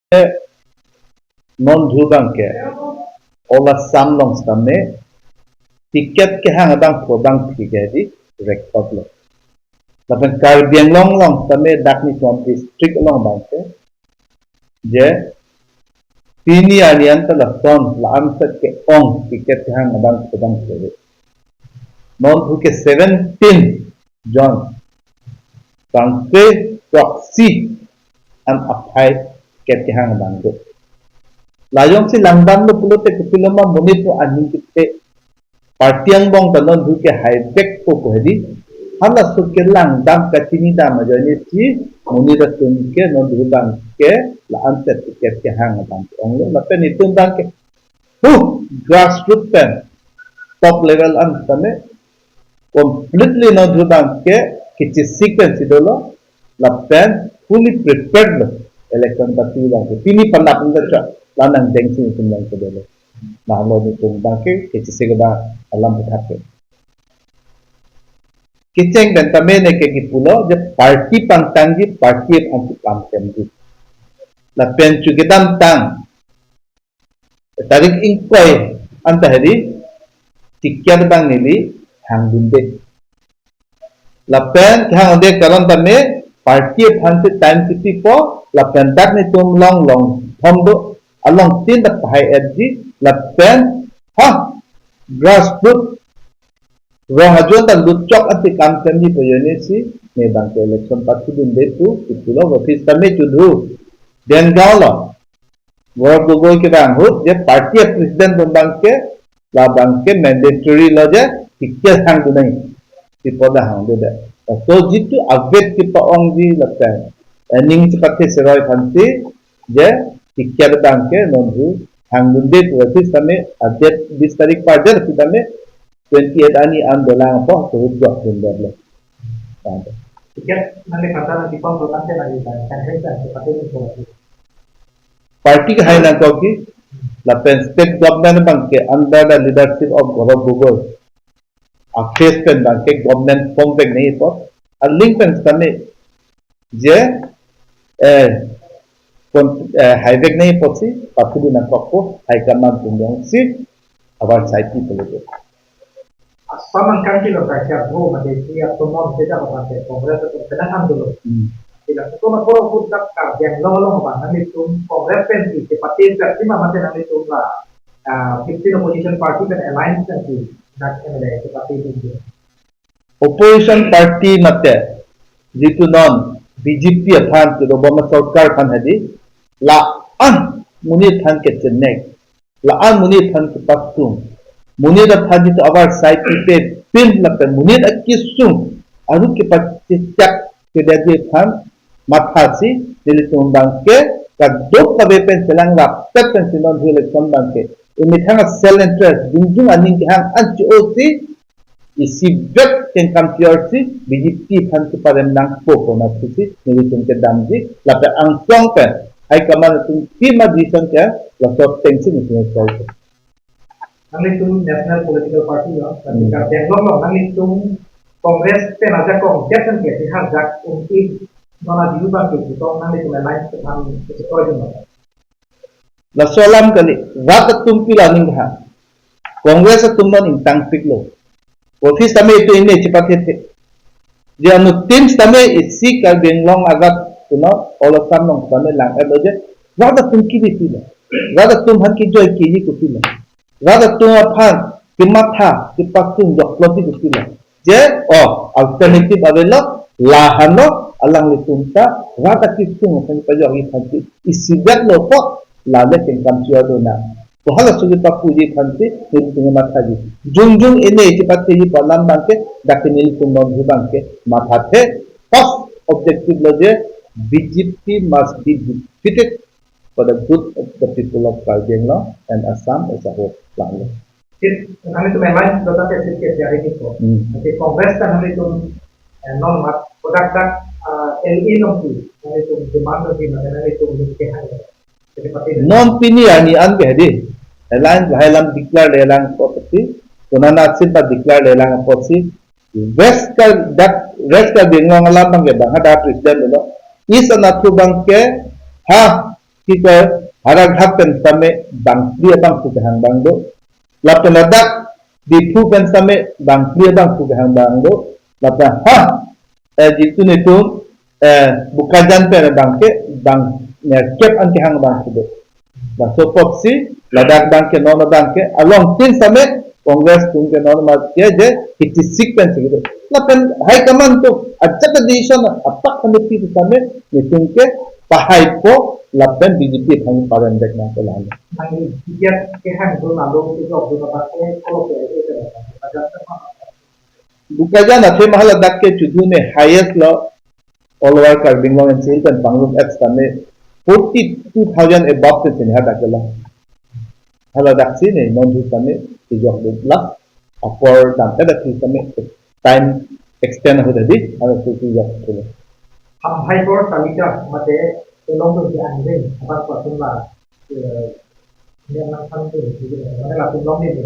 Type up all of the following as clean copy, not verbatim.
non dhubang ke ola samlong stame tiket ke hang abang probang thige di record lo lapan karbiang long stame dakni from district long bang ke je tini anian telefon la amset ke ong tiket ke hang abang probang thige non dhu ke 17 John bangke proxy an apai ket ke hang abang do layong si langban lo pulo te kupiloma monit po aning kite partiang bong tanon du ke highback po ko hedi hala su ke langdam katini da majani si monit tun ke non du bang ke la ante tiket ke hang bang ong lo la pen itun bang ke grassroots pen top level an tame completely non du bang ke kichi sequence idolo la pen fully prepared lo election pati bang ke pini pandak nda lanang dengsi kumlang kedele nah lo ni tumbang ke kecise gada alam betake kiceng dan tamene ke kipulo je parti pangtanggi parti anti pangtemdi la pencu gedam tang tarik ingkoi anta hari tikyad bang nili hangunde la pen hang ode karon tame parti phanti time tipi po la pen dak ni tumlong long thomdo along tin the high edge la pen ha grassroots rohajon ta luchok ati kam kami poyone si ne bang ke election pati din detu itulo office tame chudu den galo war gogo ke bang hut je party president bang ke la bang ke mandatory lo je tikya sang du nai ti poda hang de so jitu update ki pa ong ji la pen ning chapate seroi phanti je tiket bangke nonhu hangunde tu tame update 20 tarik pada tame 28 ani andolang apa turut jok sumber lo tiket nanti kata nanti pom nanti lagi kan kan seperti itu party ke hai nang koki la pen state government bangke under the leadership of Gaurav Gogoi access pen bangke government form pe nahi po a link pen tame je highway nahi pochi pathudu na kokko high command tunjong si abar saiti polo Saman kan kilo kaca bro malaysia tomon tidak apa kongres itu sedang dulu tidak itu mah kalau putar yang lolo apa nanti itu kongres pensi seperti itu mah masih nanti itu lah 15 opposition party dan alliance nanti nak MLA seperti itu opposition party mate jitu non BJP athan ke Obama sarkar kan hadi la an munir than ke Chennai la an munir than ke Patung munir than jitu abar site pe pin la pe munir akisum aru ke pacicak ke dadi than matha si dili tumbang ke ka dok ka be pen selang la pet pen sinon hule tumbang ke ini thang sell interest junjung aning ke hang an osi isi bet yang kampiorsi BJP than ke padam nang po na sisi dili tum ke damji la pe angkong pe hai kamal tum kima dison ke la so tension ni so nanti itu national political party ya ketika yang lolo nanti itu kongres tenaga kongres kan kayak dihajak untuk mana diubah gitu nanti itu lain tentang sesuatu juga la solam kali rat tum pilaning ha kongres tum non intang piklo office tame itu ini cepat hete dia anu teams tame isi kal benglong agat kuno olosam nong tame lang aja rat tum kiri sila rat tum han ki joy ki ku sila rat tum aphan kimatha kipatung jok loti ku sila je alternative avelo lahano alang litunta rat kisung kan pajok i phanti isi gat lo po la le ken kam sia do na तो हल सुगी पापू जी फंसी तेरी तुम्हें माथा जी जुंजुंग इन्हें इसी बात से ये पलाम बांके डाके नील कुंभों भी बांके माथा थे फर्स्ट ऑब्जेक्टिव लगे BJP must be defeated for the good of the people of Karbianglo and Assam as a whole. Kami itu memang sudah terjadi hari itu. Nanti kongres kan kami itu non mat produk LI nompi kami itu demand lebih mana itu lebih non pini ani an behdi alliance hailam declare lelang property kunana simpa declare lelang property west ka binglong alam bang bang ada president lo is anatu bang ke ha kita harap happen sampai bang dia bang suka hang bang do lapan ladak di pen sampai bang dia bang suka hang bang do lapan jitu itu bukan jangan bang ke bang kep anti hang bang suka bang so popsi ladak bang ke nona bang ke along tin sampai Kongres tungke normal dia je itu sequence gitu lapan high command tu acak decision apa kondisi itu sampai tungke pahai po lapan BJP hang paran dek na lalu. Nanti dia kehan tu lalu itu waktu pakai kalau itu ada bukan jana tu mahal dak ke cudu ne highest law all over Karbin law and sales and Bangalore X kami 42,000 above tu ni ada kelah. Hal dak sini non tu kami dijawab belah upper dan ada tu kami time extend ho tadi ada tu dijawab tu. Ham high court talika mate long tu dia angin apa pasal lah dia nak sampai mana lapin long ni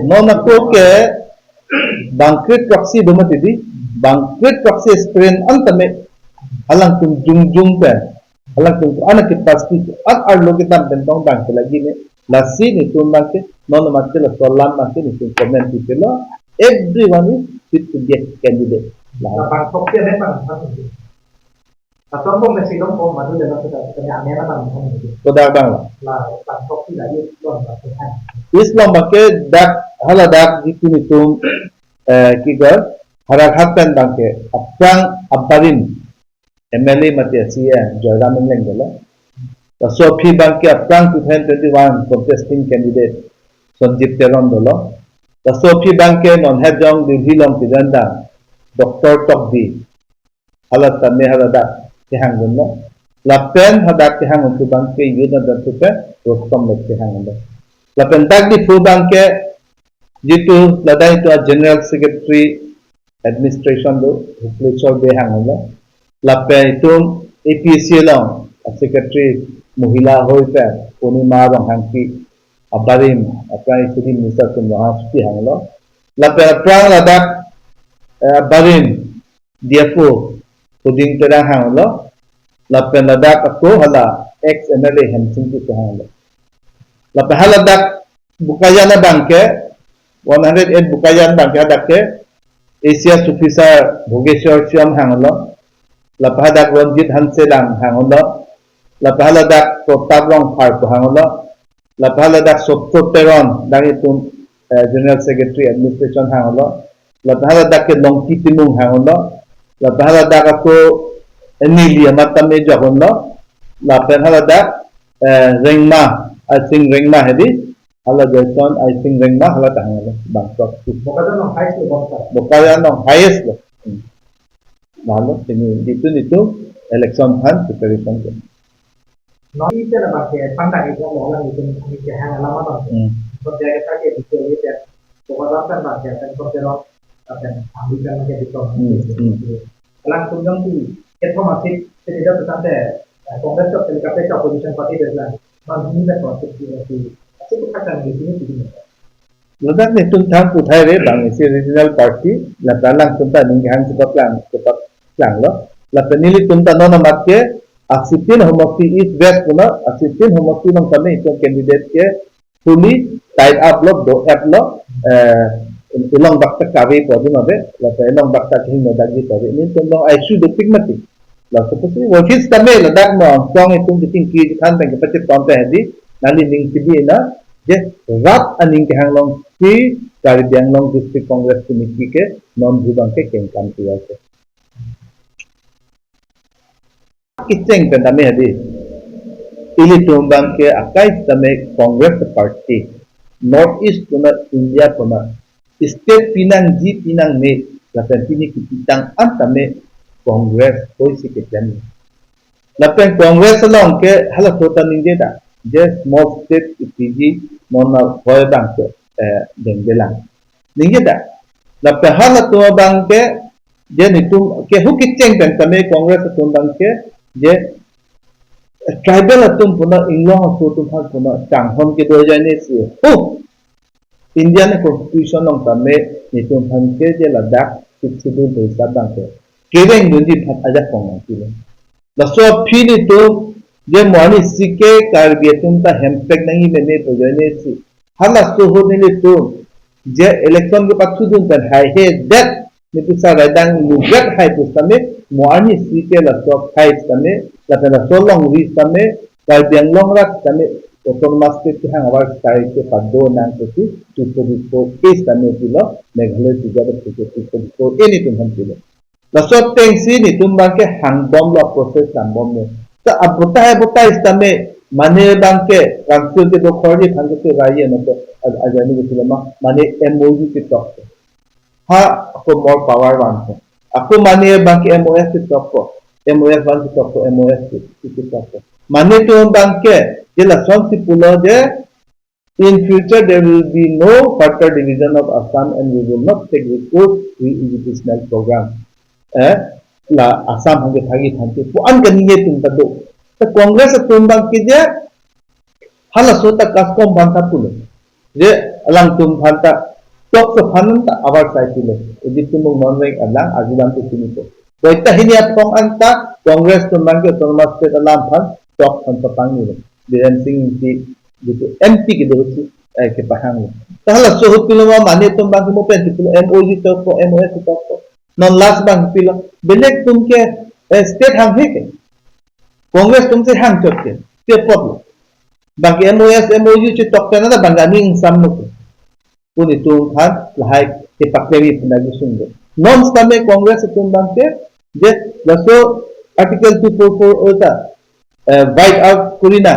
non aku ke bangkit proxy domat ini bangkit proxy screen antame halang tum jung kan halang tum anak kita pasti ar lo kita bentong bangkit lagi ni lasi ni tum bangkit non macam la solam bangkit ni tum comment itu lah everyone is fit to get candidate lah bangkok dia memang atau pun masih lompong madu dalam sekitar Amerika bang kodar bang lah bangkok tidak Islam bahkan Islam pakai dak hala dak itu kigar harap happen bangke apang abarin MLA mati Joram Englang dala so phi bangke apang 2021 contesting candidate Sanjip Teron dala so phi bangke non hajong Delhi long pidanda Dr. Tokdi hala tame hala dak kehang dala lapen hadak kehang untuk bangke yuna dan tupe rostom lek kehang dala lapen dak di fu bangke jitu ladai itu General Secretary Administration do Huplechor behang hola lape itu APC long Secretary Mohila hoipe Punima rong hangki abarim apra itu Minister Kumbaha suti hanglo lape apra ladak abarim diapo puding terang hanglo lape ladak aku hala ex MLA Hemsing itu hanglo lape haladak bukayana bangke 108 bukayan bangke hadake Asia Sufisar Bhogeshwar Syam hanglo lapahadak Ranjit Hanselang hanglo lapahaladak Protablong Park hanglo lapahaladak Sotto Teron dangitun General Secretary Administration hanglo lapahaladak Longki Timung hanglo lapahaladak ako Emilia Matame jahonlo lapahaladak Rengma I think Rengma hedi hala Jason I think Rengma hala tahangalo Bangkok bukan nong highest lo malo ini itu election fund preparation ko no itu lah pakai pandang itu orang itu mikir hang lama banget kerja kita ke itu itu pokoknya kan pakai kan kerja dan ambilkan lagi itu langsung yang tu itu masih tidak tersampai kongres atau KPK opposition party deadline ini dah proses itu akan di sini begini. Lepas ni tentang putai re bang isi regional party, lepas lang tentang ninghang cepat lang lo. Lepas ni tentang nona matke aksitin homosi east west puna aksitin homosi nong kami itu candidate ke fully tied up lo do app lo ilong bakta kawe podi nabe lepas ilong bakta kini nadagi podi ini tentang isu doping mati. Lepas tu wakil kami ledak mo kong itu tinggi kan tengah pecah konten hadi nali ning tibi na je rat aning ke hanglong ki dari Bangalore District Congress Committee ke non bhubang ke kengkam kiya se kiteng pendame hadi ili tumbang ke akai tame Congress Party North East puna India puna state pinang ji pinang ne lapan pini kitang antame Congress koi si ketani lapan Congress long ke hala tota ninje da just small state PG nona hoy bank denggelang ninge da la pahala to bank je nitum ke hukiteng kan kame congress to bank je tribal atum puna inglong to tum ha puna changhon ke 2020 ho indian constitution nong kame nitum han ke je ladak sidu desa bank kereng dunji phat aja kong ti la so phini to je moani sike karbiatum ta hempek nangi bene tojane si hala soho nile to je election ke pathu dun tan hai he that nitu sa radang lugat hai pustame moani sike la sok hai tame la pena solong ri tame karbiang long rak tame autonomous state ke hang awar sai ke paddo nang ke 244 case tame pilo meghalaya tijaba ke 244 anything ham pilo la sok teng si ni tumbang ke hang bom la process hang bom ne ta abuta istame mane bangke council ke do khori thang ke raye no to ajani ke lama mane MOU ke top ha ko more power wan ko aku mane bangke MOS ke top ko MOS wan ke top ko MOS ke top ko mane to bangke je la son si pulo je in future there will be no further division of Assam and we will not take recourse re-educational program la Assam hange thagi thanti puan kaniye tum tado ta Congress tumbang kije hala sota kaskom banta pulo je alang tum phanta tok so phanan ta abar sai pulo edi tumung non rek alang ajudan tu tini ko doita hinia pong anta Congress tumbang ke autonomous state alam phan tok phan pa pangi Biren Singh ti gitu MP ke dosi ke pahang ta hala so pulo ma mane tumbang ke mo pen pulo MOU to ko MOS to ko non last bang pulo belek tum ke state hang heke Congress तुमसे hang चोके ते problem bang MOS MOU चे टॉक करना था बंगानी इंसान लोग पुनी तुम खान लहाई ते पकड़े पुनागी सुनते नॉन स्टामे कांग्रेस तुम बंग के जे लसो आर्टिकल 244 होता वाइट आउट कुरीना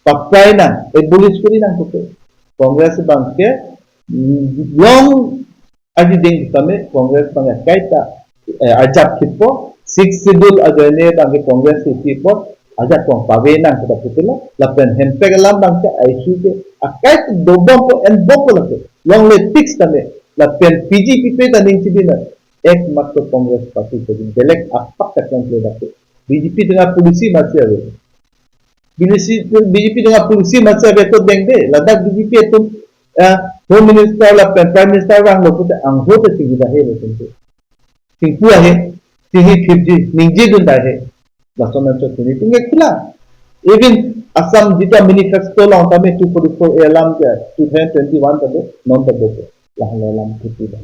पकड़ाइना एबुलिश कुरीना कुते कांग्रेस बंग के लॉन्ग आदि दिन तमे कांग्रेस बंग काइता आजाब किपो 6 शेड्यूल अगने बंग कांग्रेस किपो aja kong pavena kita putila lapen hempek lam bangke ICU ke akai dobong po en boko lake long le fix tame lapen PGP pe taning cibina ek makto Congress party ke belek apak takkan le dapet BJP dengan polisi masih ada BJP dengan polisi masih ada tu dengde ladak BJP itu Home Minister lapen Prime Minister orang lo putih anggota tinggi dah he tentu tinggi ahe tinggi 50 ningji dun dah he Laksana ini tinggal kila. Even Assam jika manifesto lang kami 244 alam ke 2021 tadi non tadi lah alam kita.